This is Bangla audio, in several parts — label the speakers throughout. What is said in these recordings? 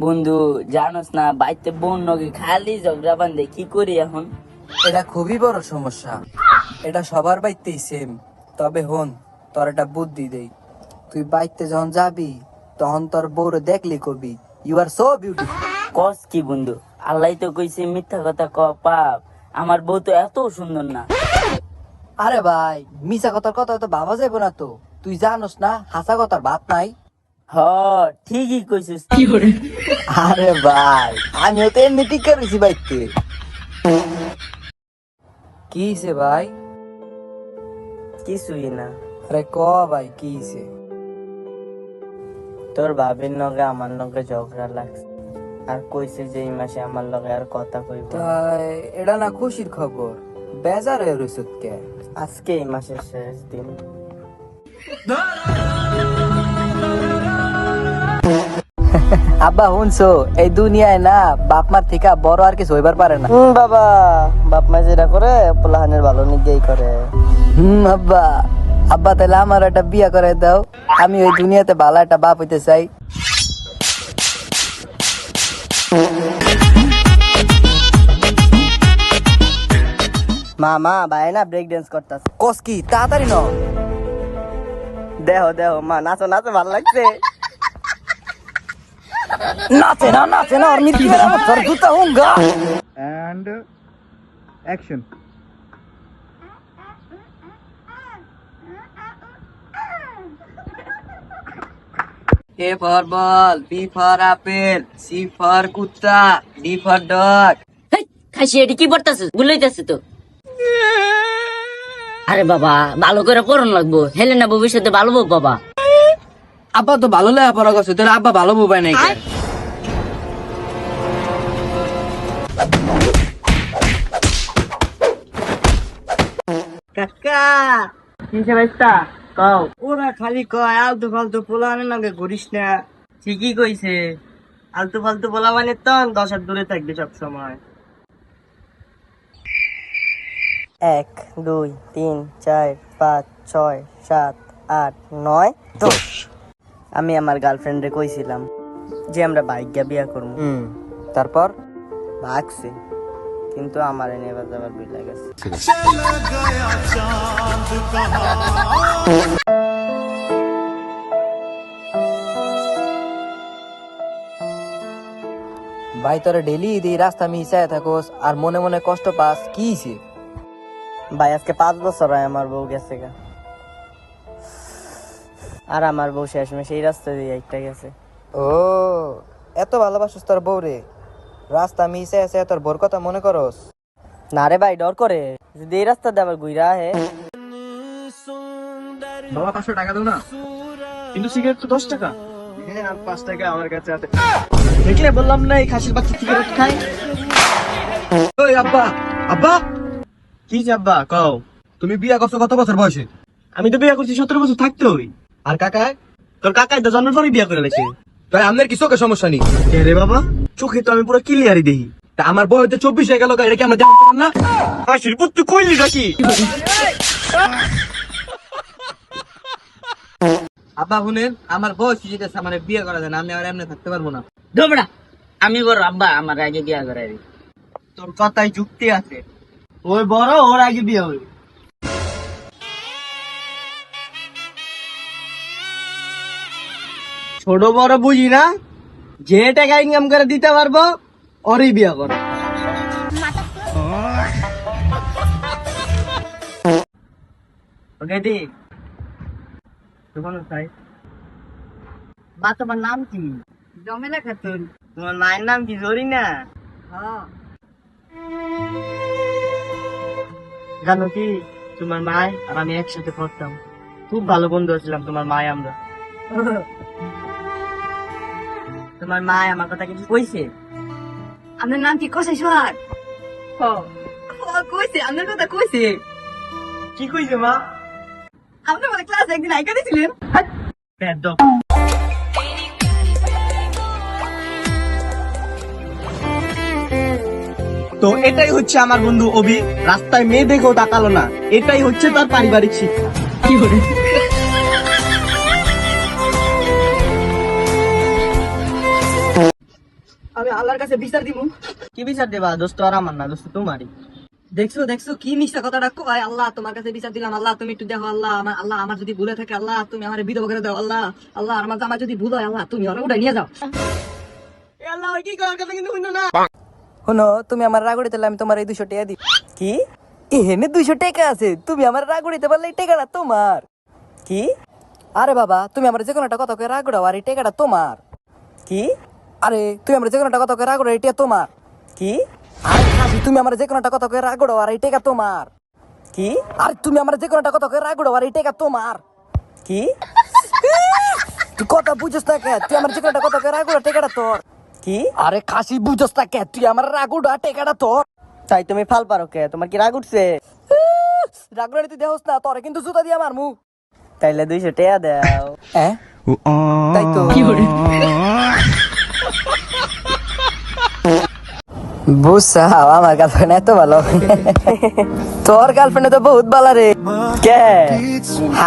Speaker 1: বন্ধু জানোস না বাইতে বোন নগে খালি ঝগড়া বান্ধে কি করি এখন?
Speaker 2: এটা খুবই বড় সমস্যা। এটা সবার বাইতেই সেম। তবে হন, তোর একটা বুদ্ধি দেই। তুই বাইতে যখন যাবি তখন তোর বউরে দেখলি কবি, ইউ আর সো বিউটিফুল।
Speaker 1: কস কি বন্ধু? আল্লাহ তো কইছে মিথ্যা কথা ক পাপ। আমার বউ তো এত সুন্দর না।
Speaker 2: আরে ভাই, মিছা কথার কথা তো ভাবা যাবে না তো। তুই জানোস না হাসা কথার ভাত নাই।
Speaker 1: হ ঠিকই কইছিস।
Speaker 2: আরে ভাই, আমিও তো এমনি ঠিক করেছি বাইতে। কি হইছে ভাই?
Speaker 1: কিছুই না।
Speaker 2: আরে ক ভাই, কি হইছে?
Speaker 1: তোর ভাবির নগে আমার নগে ঝগড়া লাগছে, আর কইছে যে এই মাসে আমার লগে আর কথা কইব।
Speaker 2: তাই এটা না খুশির খবর, বেজার হয়ে রইছ কে?
Speaker 1: আজকে এই মাসের শেষ দিন।
Speaker 2: আব্বা শুনছো, এই দুনিয়ায় না বাপ মার থেকে বড় আর কিছু হইবার পারে না।
Speaker 1: বাবা, বাপ মা যেটা করে পোলাহানের ভালো নিগেই করে।
Speaker 2: আব্বা, আব্বা তাহলে আমার একটা বিয়া করে দাও। আমি ওই দুনিয়াতে ভালো একটা বাপ হইতে চাই।
Speaker 1: মামা ভাই না ব্রেক ডান্স করতেছে।
Speaker 2: কস কি তাড়াতাড়ি ন।
Speaker 1: দেহ দেহ মা, নাচো নাচো, ভালো লাগছে।
Speaker 2: নাচে না আর মিথ্যে বেলা আমার তোর জুতা হুঙ্গা।
Speaker 3: and action.
Speaker 2: A for ball, B for apple, C for কুত্তা, D for dog.
Speaker 4: খাসি এটি কি পড়তেছে? ভুলাইতেছে তো। আরে বাবা, ভালো করে পড়ন লাগবো, হেলে না ভবিষ্যতে ভালো বউ বাবা।
Speaker 2: আব্বা তো ভালো লেখা পড়া করছে, তোর আব্বা ভালো বোবাই নাই কেন?
Speaker 1: কাকা কিসে বাইস্তা কও। ওরা খালি কয় আলতু ফালতু পোলাহানের নাকি ঘুরিস না। ঠিকই কইছে, আলতু ফালতু পোলা মানে তো 10 হাত দূরে থাকবে সব সময়। 1 2 3 4 5 6 7 8 9 10। আমি আমার গার্লফ্রেন্ডে কইছিলাম যে আমরা বাইক বিয়া করবো।
Speaker 2: তারপর
Speaker 1: ভাগছে, কিন্তু আমার নেবার যাবার বিলা গেছে।
Speaker 2: ভাই তোরা ডেলি এই রাস্তা মিশায় থাকোস আর মনে মনে কষ্ট পাস, কি হইছে?
Speaker 1: ভাই আজকে 5 বছর হয় আমার বউ গেছে গা, আর আমার বউ শেষমেশ এই রাস্তা দিয়ে একটা গেছে।
Speaker 2: ও, এত ভালোবাসিস তোর বউরে, রাস্তা মিশায় আছে তোর বোর কথা মনে করস?
Speaker 1: না রে ভাই, ডর করে যদি এই রাস্তা দিয়ে আবার ঘুরা আহে।
Speaker 3: বাবা 500 টাকা দাও না, কিন্তু সিগারেট তো 10 টাকা। হ্যাঁ, আর 5 টাকা আমার কাছে আছে। দেখলে বললাম না এই খাসির বাচ্চা সিগারেট খায়। ওই আব্বা, আব্বা কি যে আব্বা কও, তুমি বিয়া করছো কত বছর বয়সে? আমি তো বিয়া করছি 17 বছর থাকতে হই। আর কাকায়? তোর কাকায় তো জন্মের পরই বিয়া করে লেছে। তাই আপনার কি চোখে সমস্যা নেই? রে বাবা, চোখে তো আমি পুরো ক্লিয়ারই দেখি। তা আমার বয়স তো 24 হয়ে গেল, এটা কি আমরা জানতে পারলাম না? খাসির পুত্র কইলি নাকি?
Speaker 2: আব্বা শুনেন, আমার বয়স যেতেছে, আমার বিয়ে করা যায় না, আমি আর এমনি থাকতে পারবো না।
Speaker 4: ধোবড়া, আমি বড়, আব্বা আমার আগে বিয়া করাই দিই।
Speaker 1: তোর কথাই যুক্তি আছে, ওই বড়, ওর আগে বিয়ে হইবে। ছোট বড় বুঝি না, যে টাকা ইনকাম করে দিতে পারবো ওরই বিয়ে করো। ওকে দি বা, তোমার নাম কি? জমেলা খাতুন। তোমার মায়ের নাম কি? জরিনা। জানো কি, তোমার মায় আর আমি একসাথে পড়তাম, খুব ভালো বন্ধু ছিলাম তোমার মায় আমরা। তোমার মায় আমার কথা কিছু কইছে?
Speaker 5: আপনার নাম কি কষাই সোহাগ? কইছে, আপনার কথা কইছে।
Speaker 1: কি কইছে মা?
Speaker 5: আপনার মানে ক্লাসে একদিন আইকা দিয়েছিলেন।
Speaker 1: তো এটাই হচ্ছে আমার বন্ধু অভি, রাস্তায় মেয়ে দেখেও তাকালো না, এটাই হচ্ছে তার পারিবারিক শিক্ষা। কি বলে?
Speaker 2: আমি আল্লাহর কাছে বিচার দিব।
Speaker 1: কি বিচার দেবা দোস্ত? আর আমার না দোস্ত, তোমারই।
Speaker 2: দেখছো দেখছো কি মিথ্যা কথাটা কয়। আল্লাহ তোমার কাছে বিচার দিলাম, আল্লাহ তুমি একটু দেখো। আল্লাহ আমার যদি ভুলে থাকে, আল্লাহ তুমি আমার বিধবা করে দাও। আল্লাহ আল্লাহ আমার যদি ভুল হয়, আল্লাহ তুমি ওরা উঠাই নিয়ে যাও।
Speaker 1: আল্লাহ কি করার কথা কিন্তু শুনো না।
Speaker 2: শোনো, তুমি আমার রাগুড়িতে আমি তোমার এই 200 টাকা দিই।
Speaker 1: কি
Speaker 2: এখানে 200 টাকা আছে, তুমি আমার রাগুড়িতে পারলে এই টাকাটা তোমার।
Speaker 1: কি
Speaker 2: আরে বাবা, তুমি আমার যে কোনো একটা কথা কয়ে রাগুড়াও, আর এই টাকাটা তোমার।
Speaker 1: কি
Speaker 2: আরে তুমি আমার যে কোনো একটা কথা কয়ে রাগুড়াও, এটা তোমার।
Speaker 1: কি
Speaker 2: আরে খাসি, তুমি আমার যে কোনো একটা কথা কয়ে রাগুড়াও, আর এই টাকা তোমার।
Speaker 1: কি
Speaker 2: আর তুমি আমার যে কোনো একটা কথা কয়ে রাগুড়াও, আর এই টাকা তোমার।
Speaker 1: কি
Speaker 2: তুই কথা বুঝছ না কে? তুই আমার যে কোনো একটা কথা কয়ে রাগুড়াও, টাকাটা তোর।
Speaker 1: কি
Speaker 2: আরে খাসি, বুঝছ না কে? তুই আমার রাগুড়া, টাকাটা তোর।
Speaker 1: তাই তুমি ফাল পারো কে? তোমার কি রাগ উঠছে?
Speaker 2: রাগুড়া তুই দেহস না, তোরে কিন্তু জুতা দিয়ে আমার মুখ।
Speaker 1: তাইলে 200 টাকা দাও।
Speaker 2: হ্যাঁ তাই তো। বুঝছা, আমার গার্লফ্রেন্ড এত ভালো। তোর গার্লফ্রেন্ড তো বহুত ভালো রে।
Speaker 1: কে?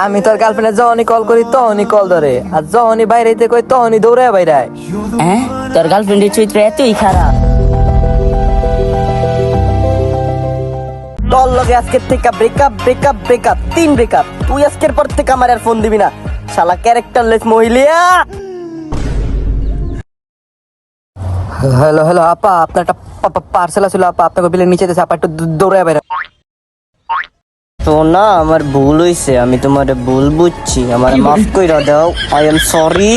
Speaker 2: আমি তোর গার্লফ্রেন্ডে যখনই কল করি তখনই কল ধরে, আর যখনই বাইরেতে কই তখনই দৌড়ে বাইরায়।
Speaker 4: হ্যাঁ, তোর গার্লফ্রেন্ডের চরিত্র এতই খারাপ?
Speaker 1: তোর লগে আজকের থেকে ব্রেকআপ ব্রেকআপ ব্রেকআপ 3 ব্রেকআপ। তুই আজকের পর থেকে আমার আর ফোন দিবি না, শালা ক্যারেক্টারলেস মহিলা।
Speaker 2: হ্যালো হ্যালো আপা, আপনার একটা পার্সেল আছিল আপা, আপনাকে বিলের নিচে দিয়েছে, আপা একটু দৌড়ে বাইরে।
Speaker 1: তো না, আমার ভুল হইছে, আমি তোমার ভুল বুঝছি, আমার মাফ কইরা দাও। I am sorry.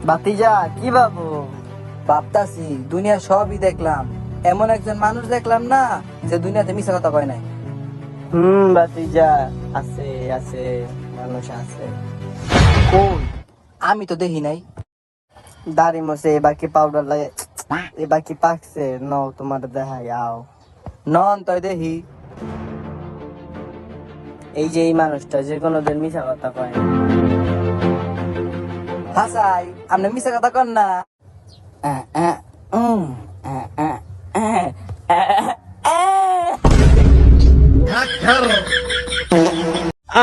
Speaker 1: বাতিজা কি বাবু?
Speaker 2: ভাবতাছি দুনিয়া সবই দেখলাম, এমন একজন মানুষ দেখলাম না যে দুনিয়াতে মিশা কথা কয় নাই।
Speaker 1: বাতিজা আছে আছে, মানুষ আছে।
Speaker 2: কই? আমি তো দেখি নাই।
Speaker 1: দাড়ি মোছে, এবার কি পাউডার লাগে, এবার কি পাকছে? নাও তোমার দেখাই আও।
Speaker 2: নন তুই দেখি।
Speaker 1: এই যে এই মানুষটা যে কোনোদিন মিশা কথা কয় না।
Speaker 2: হাসাই, আপনি মিশা কথা কন না।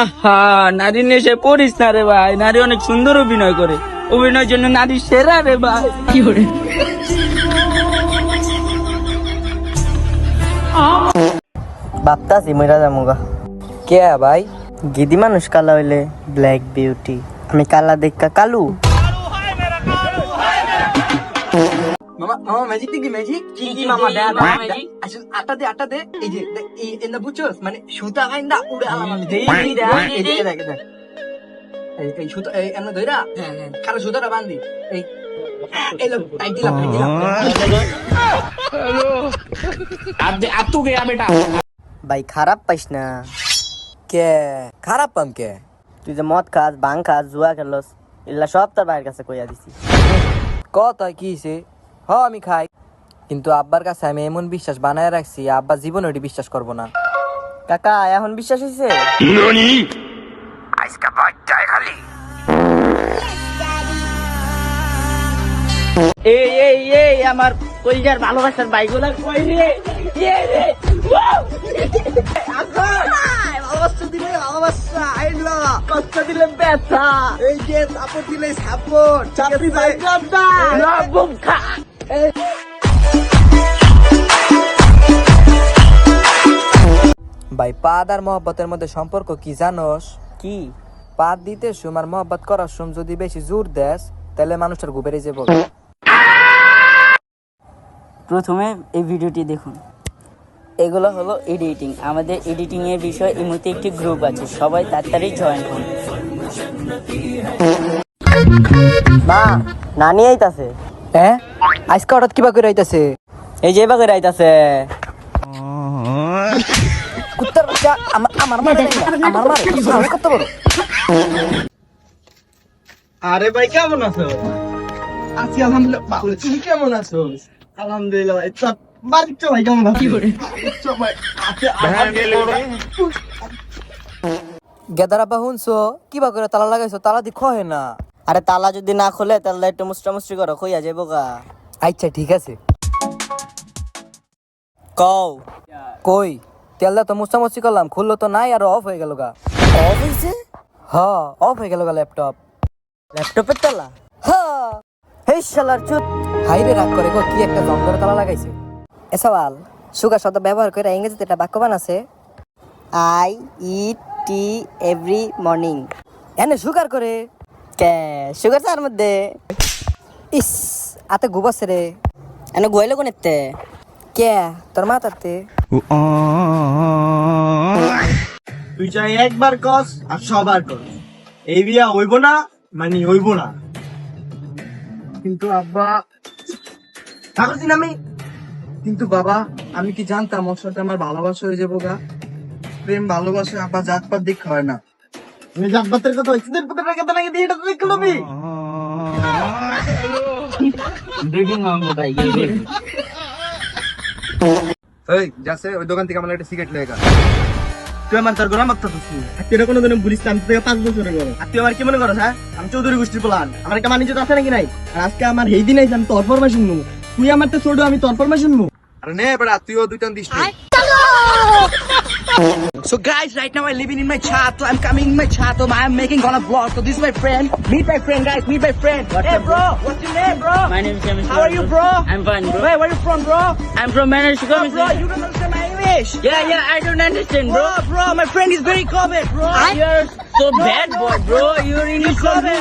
Speaker 6: আহা, নারী নেশে পড়িস না রে ভাই, নারী অনেক সুন্দর অভিনয় করে, অভিনয়ের জন্য নারী সেরা রে ভাই। কি করে?
Speaker 1: ভাবতাছি মইরা যামুগা।
Speaker 2: কে ভাই?
Speaker 1: গিদি মানুষ কালা হইলে ব্ল্যাক বিউটি, আমি কালা দেখা কালু।
Speaker 2: মামা মামা ম্যাজিক দেখি, ম্যাজিক।
Speaker 6: কি মামা? দে দে ম্যাজিক।
Speaker 2: আসলে আটা দে। এই যে এই এন্ডা বুঝছস, মানে সুতা আইন্দা উড়ে আলাম আমি।
Speaker 6: দেই,
Speaker 2: এই
Speaker 6: দেই,
Speaker 2: এই
Speaker 6: দেই।
Speaker 2: দেখ দেখ। এই সুতা এই এমন ধইরা, কারো সুতাটা বান্ধি। এই এই লো টাইট দিলাম।
Speaker 1: ভাই খারাপ পাইস না।
Speaker 2: কে খারাপ পাম কে?
Speaker 1: তুই যে মদ খাস, ভাং খাস, জুয়া খেলস, এগুলা সব তোর ভাইয়ের কাছে কইয়া দিছি।
Speaker 2: কত কি হইছে? হ আমি খাই, কিন্তু আব্বার কাছে আমি এমন বিশ্বাস বানায় রাখছি, আব্বা জীবনে ওটি বিশ্বাস করবো না।
Speaker 1: কাকা এখন বিশ্বাস হইছে?
Speaker 6: এই এই এই আমার কলিজার ভালোবাসার বাইগুলা কই রে? এ রে, ওয়াও!
Speaker 3: ভালোবাসা দিলে ভালোবাসা আইলো,
Speaker 6: কষ্ট দিলে ব্যথা,
Speaker 3: এই যে সাপোর্ট দিলে সাপোর্ট,
Speaker 6: চাকরি পাইলাম না, লবণ খা।
Speaker 2: ভাই পাদ আর মহব্বতের মধ্যে সম্পর্ক কি জানোস?
Speaker 1: কি?
Speaker 2: পাদ দিতে সুম আর মহব্বত করার সুম যদি বেশি জোর দেস, তাহলে মানুষটার গুবেরে যাবো।
Speaker 4: প্রথমে এই ভিডিওটি দেখুন। এগুলো হলো এডিটিং। আমাদের এডিটিং এর বিষয়ে এই মুহূর্তে একটি গ্রুপ আছে, সবাই তাড়াতাড়ি জয়েন করুন।
Speaker 1: মা, নানি আইতাছে।
Speaker 2: হ্যাঁ, আজকে হঠাৎ কিবা করে আইতাছে?
Speaker 1: এই যে এবার আইতাছে।
Speaker 2: কুত্তার বাচ্চা, আমার মারে নাই, আমার মারে সাহস কত বড়।
Speaker 3: আরে ভাই কেমন আছো? আছি আলহামদুলিল্লাহ ভালো। তুমি কেমন আছো? আলহামদুলিল্লাহ ভাই। বাড়ি চো ভাই, কেমন আছো? চো ভাই।
Speaker 2: গেদার আব্বা শুনছো কিবা করে তালা লাগাইছো? তালা দি খহে না।
Speaker 1: আরে তালা যদি না খোলে তাহলে একটু মুস্টামুস্টি করো, কইয়া যাইব গা।
Speaker 2: আচ্ছা ঠিক আছে।
Speaker 1: কও।
Speaker 2: কই তেলদা তো মুছামুছি করলাম, খুললো তো নাই, আর অফ হয়ে গেল গা।
Speaker 1: অফ হইছে?
Speaker 2: হ, অফ হয়ে গেল গা ল্যাপটপ।
Speaker 1: ল্যাপটপের তালা? হ্যাঁ। হেই শালার চুত।
Speaker 2: হাইরে রাগ করে গো, কি একটা দম ধরে তালা লাগাইছে। এ সওয়াল, সুগার শব্দ ব্যবহার করে ইংরেজিতে একটা বাক্য বানাছে।
Speaker 1: I eat tea every morning.
Speaker 2: এনে সুগার করে।
Speaker 1: কে সুগার চার মধ্যে?
Speaker 2: ইস, আতে গুবাছে রে।
Speaker 1: এনে গোয়াইলে কোনেতে?
Speaker 2: কে তোর মাতাতে?
Speaker 3: তুই চাই একবার কস আর সবার কস, এই বিয়া হইব না মানে হইব না। কিন্তু আব্বা, থাকছি আমি। কিন্তু বাবা, আমি কি জানতাম ওর সাথে আমার ভালোবাসা হয়ে যাবো গা? প্রেম ভালোবাসা আব্বা জাতপাত দিক হয় না। তুমি জাতপাতের কথা ইসদের পুত্রের কথা নাকি দিয়ে এটা তো দেখলো আমি।
Speaker 7: এই যাচ্ছে ওই দোকান থেকে আমার একটা সিগারেট লেগা।
Speaker 3: তুই আমার তোর গোনা মাত্রা তুই তুই কোনো দিন বলিস না, আমি তোকে 5 বছরের বড়। আর তুই আমার কি মনে করছ? হ্যাঁ, আমি চৌধুরী গোষ্ঠীর প্লান, আমার একটা মানিজ্য আছে নাকি নাই? আর আজকে আমার এই দিন আইছে, আমি তোর ফরমাইশ শুনবো। তুই আমার তো ছোট, আমি তোর ফরমাইশ শুনবো।
Speaker 7: আরে নে বেটা, তুইও দুইটান দিস নি।
Speaker 6: So guys, right now I'm living in my chato. I'm coming in my chato. I'm making on a vlog. So this is my friend. Meet my friend, guys. Meet my friend. Hey bro, what's your name, bro?
Speaker 4: My name is James.
Speaker 6: How are you, bro?
Speaker 4: I'm fine, bro.
Speaker 6: Hey, where are you from, bro?
Speaker 4: I'm from Manchester.
Speaker 6: Bro, you don't understand my English.
Speaker 4: Yeah, I don't understand, bro.
Speaker 6: Bro, my friend is very common, bro.
Speaker 4: You're so bad, boy, bro. You're in
Speaker 6: He's
Speaker 4: so
Speaker 6: common.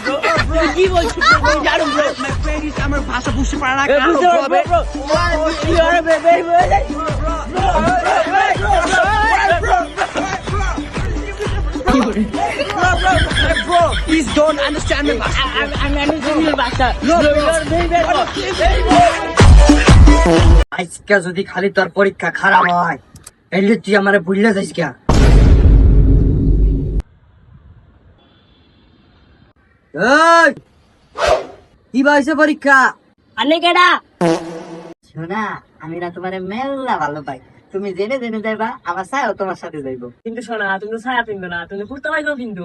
Speaker 4: bro. কি বলছিস, bro? জানো, bro.
Speaker 6: My friend is আমার ভাষা বুঝতে পারে না।
Speaker 4: Hey,
Speaker 6: কারণ
Speaker 4: bro,
Speaker 6: হবে।
Speaker 4: bro. You're a very,
Speaker 6: Bro, please don't understand me.
Speaker 4: I'm understanding your ভাষা.
Speaker 6: No,
Speaker 4: Bro,
Speaker 6: bro.
Speaker 4: you're very bad, bro.
Speaker 1: আজকে যদি খালি তোর পরীক্ষা খারাপ হয়, তাহলে তুই আমারে ভুললে যাইস কে? এই, কি হয়েছে পরীক্ষা?
Speaker 4: আনে কেডা?
Speaker 1: শোনা, আমি না তোমার মেলা ভালো পাই। তুমি জেনে জেনে যাইবা, আমার ছায়াও তোমার সাথে যাইবো।
Speaker 4: কিন্তু শোনা, তুমি তো ছায়া পিনবো না, তুমি কুর্তা পাইবো কিন্তু।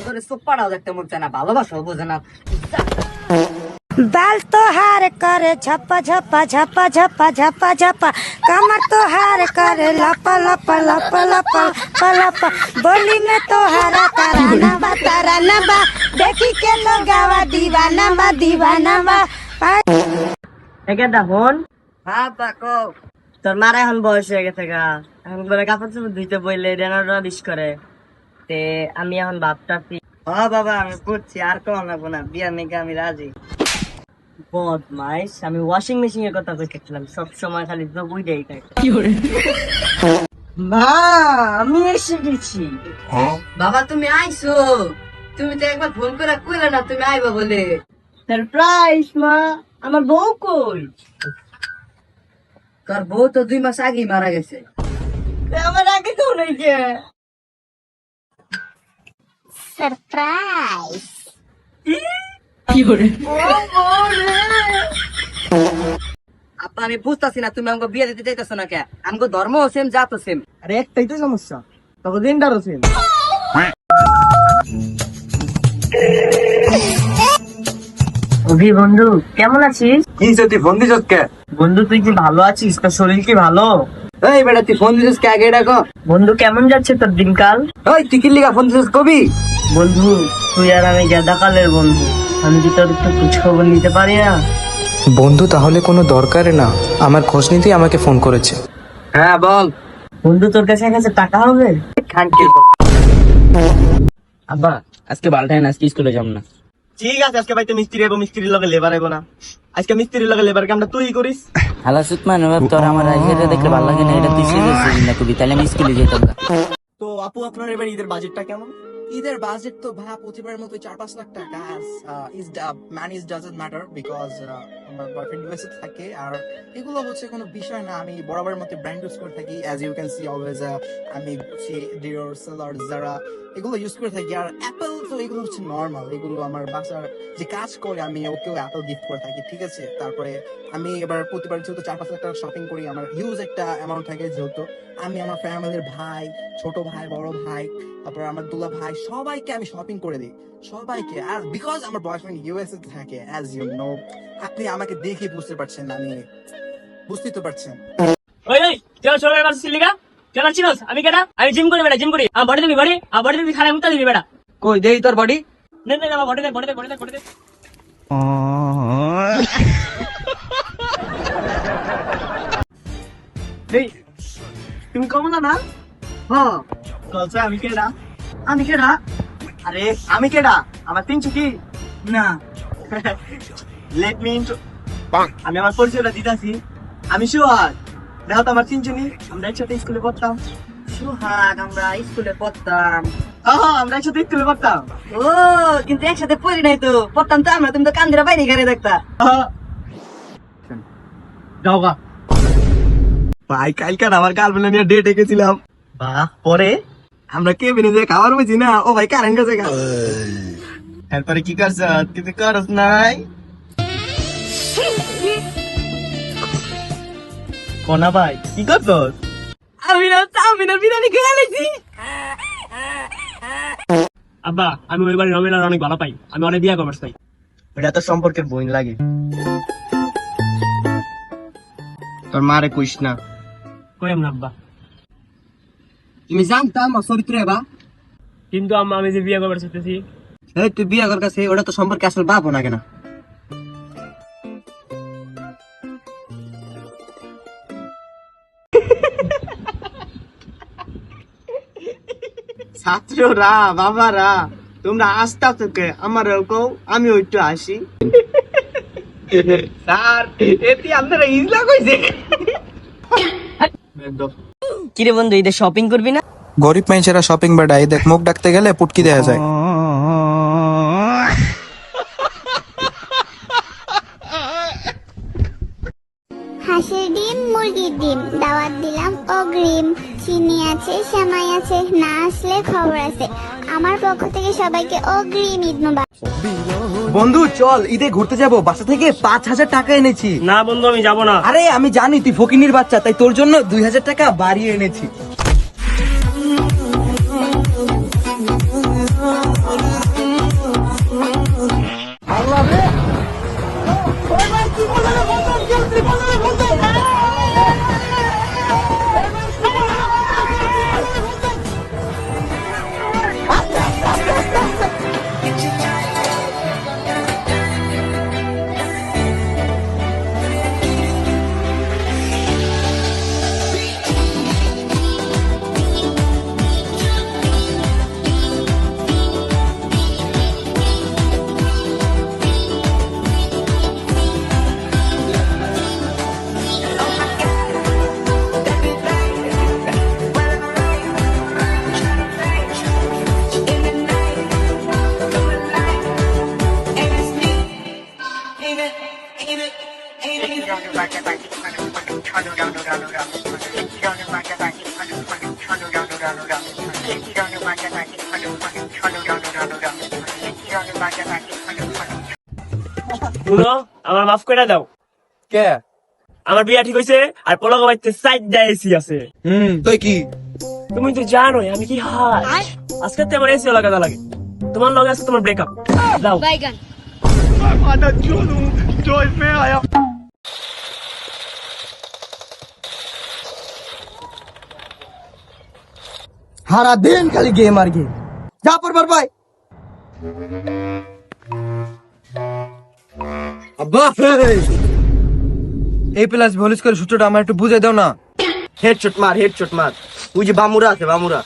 Speaker 1: ধরে সোপাটাও দেখতে মন চায় না, ভালোবাসাও বোঝে না।
Speaker 8: बाल तो हार करे झप्पा झप्पा झप्पा झप्पा झप्पा झप्पा कमर तो हार करे लपा लपा लपा लपा लपा बोली में तो हारा तारा बा देखी के लोग गावा दीवाना बा
Speaker 1: একেটা হন। হ্যাঁ পাকো, তোর মারা এখন বয়স হয়ে গেছে গা, এখন বলে কাপড় চোপড় ধুইতে বললে ডেনারটা বিশ করে। তে আমি এখন ভাবতাছি, হ্যাঁ বাবা আমি বুঝছি, আর কম লাগবো না, বিয়ার নাকি আমি রাজি। বদমাইশ, আমি ওয়াশিং মেশিন এর কথা কইতেছিলাম, সব সময় খালি জবুইটাই খাই। মা, আমি এসে গেছি। বাবা তুমি আইছো? তুমি তো একবার ফোন করে কইলে না তুমি আইবা বলে। সারপ্রাইজ মা, আমার বউ কই? তোর বউ তো 2 মাস আগেই মারা গেছে। আমার আগে কেউ নাই কে?
Speaker 8: सरप्राइज
Speaker 1: আপা আমি বুঝতেছি না, তুমি আমাকে বিয়ে দিতে চাইতেছো না কে? আমাকে ধর্ম সেম, জাত সেম।
Speaker 3: আরে একটাই তো সমস্যা, তখন দিনটারও সেম।
Speaker 1: অভি বন্ধু কেমন আছিস?
Speaker 7: কি তুই ফোন দিছস কে?
Speaker 1: বন্ধু তুই কি ভালো আছিস? তোর শরীর কি ভালো?
Speaker 2: এই বেটা, তুই ফোন দিছিস কে আগে ডাকো।
Speaker 1: বন্ধু কেমন যাচ্ছে তোর দিনকাল?
Speaker 2: ওই তুই কি লিগা ফোন দিছিস কবি?
Speaker 1: বন্ধু তুই আর আমি গেদা কালের বন্ধু, আমি কি তোর একটু খোঁজ খবর নিতে পারি না?
Speaker 9: বন্ধু তাহলে কোনো দরকারে না, আমার খোঁজ নিতেই আমাকে ফোন করেছে।
Speaker 2: হ্যাঁ বল।
Speaker 1: বন্ধু তোর কাছে টাকা হবে?
Speaker 4: আব্বা, আজকে বালটাই না, আজকে স্কুলে যাবো না।
Speaker 3: ঠিক আছে, আজকে বাইতে মিস্ত্রি আইবো, মিস্ত্রির লগে লেবার আইবো না। আজকে মিস্ত্রির লগে লেবার কামটা তুই করিস।
Speaker 4: হালা সুতমান, তোর আমার রাইজের দেখলে ভালো লাগে না, এটা তুই সিরিয়াস না কবি, তাহলে আমি স্কুলে যেতাম না।
Speaker 3: তো আপু, আপনার এবার ঈদের বাজেটটা কেমন?
Speaker 10: ঈদের বাজেট তো ভাই প্রতিবারের মতো 4-5 লাখ টাকা। মানি ডাজন্ট ম্যাটার বিকজ আমার বয়ফ্রেন্ড ইউএসএ থাকে, আর এগুলো হচ্ছে কোনো বিষয় না। আমি বরাবরের মতো ব্র্যান্ড ইউজ করে থাকি, as you can see always. আমি গুচি, ডিওর, সেলার, জারা এগুলো ইউজ করে থাকি। আর অ্যাপেল তো এগুলো হচ্ছে নর্মাল, এগুলো আমার বাসার যে কাজ করে আমি ওকেও অ্যাপেল গিফট করে থাকি, ঠিক আছে। তারপরে আমি এবার প্রতিবার যেহেতু 4-5 লাখ টাকা শপিং করি, আমার হিউজ একটা অ্যামাউন্ট থাকে, যেহেতু আমি আমার ফ্যামিলির ভাই, ছোট ভাই, বড় ভাই, তারপর আমার দুলা ভাই, সবাইকে আমি শপিং করে দিই, সবাইকে। আর বিকজ আমার বয়ফ্রেন্ড ইউএসএ থাকে, অ্যাজ ইউ নো, আপনি আমাকে দেখে বুঝতে পারছেন, আমি বুঝতেই তো পারছেন।
Speaker 4: ওই কেউ চলে এবার সিলিগা কেন চিনোস? আমি কেডা? আমি জিম করি বেটা, জিম করি। আমার বডি দিবি, বডি দিবি, খারাপ মুতা দিবি বেটা।
Speaker 2: কই দেই তোর বডি।
Speaker 3: না না আমার বডি দে এই তুমি কমলা না?
Speaker 1: হ্যাঁ
Speaker 3: কলসা আমি কেডা?
Speaker 1: আমি কেডা?
Speaker 3: আরে আমি কেডা? আমার তিনশো কি
Speaker 1: না
Speaker 3: লেট মি ইনটু আমি আমার পরিচয়টা দিতাছি। আমি সুহাগ, দেখো তো আমার চিনচুনি, আমরা একসাথে স্কুলে পড়তাম।
Speaker 1: সুহাগ, আমরা স্কুলে পড়তাম।
Speaker 3: আমরা একসাথে স্কুলে পড়তাম।
Speaker 1: ও কিন্তু একসাথে পড়ি নাই তো, পড়তাম তো আমরা, তুমি তো কান্দিরা বাইরে ঘরে দেখতা।
Speaker 3: যাও গা ভাই, কালকার আমার গার্লফ্রেন্ড নিয়ে ডেটে গেছিলাম। বাহ, পরে আমরা কেবিনে যে খাবার পেয়েছি না, ও ভাই কারেন্ট গেছে গা। এরপরে কি করছ? কিছু করস নাই? কোনা ভাই কি করছস?
Speaker 1: আমি না বিরিয়ানি খেয়ে আলাইছি।
Speaker 3: আব্বা, আমি ওই বাড়ির রমিলার অনেক ভালো পাই, আমি অনেক বিয়া করবার চাই। ওটা তো সম্পর্কের বই লাগে। তোর মারে কইস না। কইম না আব্বা।
Speaker 2: তুমি জানতাম আমার চরিত্র এবা।
Speaker 3: কিন্তু আম্মা, আমি যে বিয়া করবার চাইতেছি।
Speaker 2: এই তুই বিয়া কর কাছে, ওটা তো সম্পর্কে আসলে বাপ না কেনা।
Speaker 3: ছাত্ররা, বাবারা, তোমরা আস্তে আস্তে আমার কও, আমি ওইটু আসি। স্যার, এটি আপনারা ইজলা কইছে।
Speaker 4: কিরে বন্ধু, ঈদে শপিং করবি না?
Speaker 9: গরিব মানুষেরা শপিং বাড়ায়, দেখ মুখ ডাকতে গেলে পুটকি দেয়া যায়।
Speaker 8: হাঁসের ডিম, মুরগির ডিম, দাওয়াত দিলাম অগ্রিম। চিনি আছে, সেমাই আছে, না আসলে খবর আছে। আমার পক্ষ থেকে সবাইকে অগ্রিম ঈদ মোবারক।
Speaker 2: বন্ধু চল ঈদে ঘুরতে যাব, বাসা থেকে 5,000 টাকা এনেছি।
Speaker 3: না বন্ধু, আমি যাব না।
Speaker 2: আরে আমি জানি তুই ফকিনির বাচ্চা, তাই তোর জন্য 2,000 টাকা বাড়িয়ে এনেছি।
Speaker 3: শুনো, আমার মাফ করে দাও।
Speaker 2: কে?
Speaker 3: আমার বিয়া ঠিক হইছে, আর পলক বাইতে সাইড এসি আছে।
Speaker 2: তুই কি?
Speaker 3: তুমি তো জানোই আমি কি হাই। আজকে তো আমার এসি লাগাতে লাগে। তোমার লগে আছে তোমার ব্রেকআপ। দাও
Speaker 8: বাইগান।
Speaker 2: সারা দিন খালি গেম আর গেম। যা পড়বার ভাই। আব্বা, এই প্লাস ভলিস করে সূত্রটা আমার একটু বুঝে দাও না।
Speaker 3: হেডশট মার। ওই যে বামুরা আছে, বামুরা।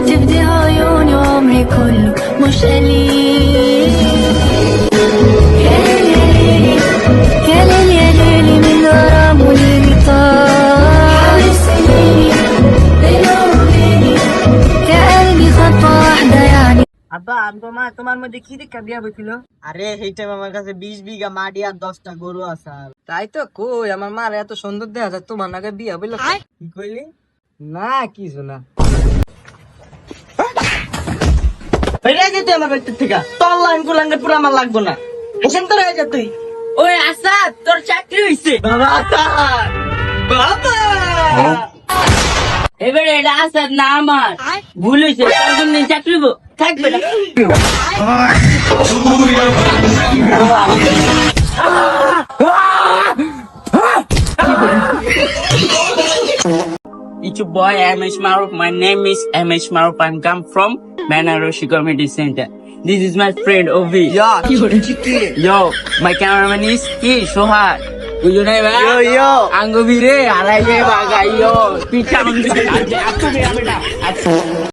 Speaker 8: تبدي عيوني عمري كله مش قليل. يا ليل يا ليلي من غرام وليلي طال بينه وبيني كقلبي خطوة واحدة يعني.
Speaker 1: আব্বা, তোমার মধ্যে কি দেখা বিয়া হয়েছিল? আরে সেই টাইম আমার কাছে 20 বিঘা মাটি আর 10টা গরু আছে।
Speaker 2: তাই তো কই, আমার মার এত সুন্দর দেখা যায়, তোমার নাকি বিয়া বললো।
Speaker 1: কি কইলি?
Speaker 2: না কিছু না।
Speaker 1: বেরিয়ে যেতে আমার বাড়ির থেকে। তোর লাইন কুলাঙ্গে পুরো আমার লাগবো না। এসেন তো রয়ে যা তুই। ওই আসাদ, তোর চাকরি হইছে। বাবা আসাদ, বাবা।
Speaker 4: এবারে এটা আসাদ না আমার, ভুল হয়েছে। তোর জন্য চাকরি থাকবে না। It's your boy MH Maruf. My name is MH Maruf. I'm come from Banaroshi Community Center. This is my friend Ovi. Yo, my cameraman is Sohar. Yo, Angobire, Alay Baga, yo, Picham.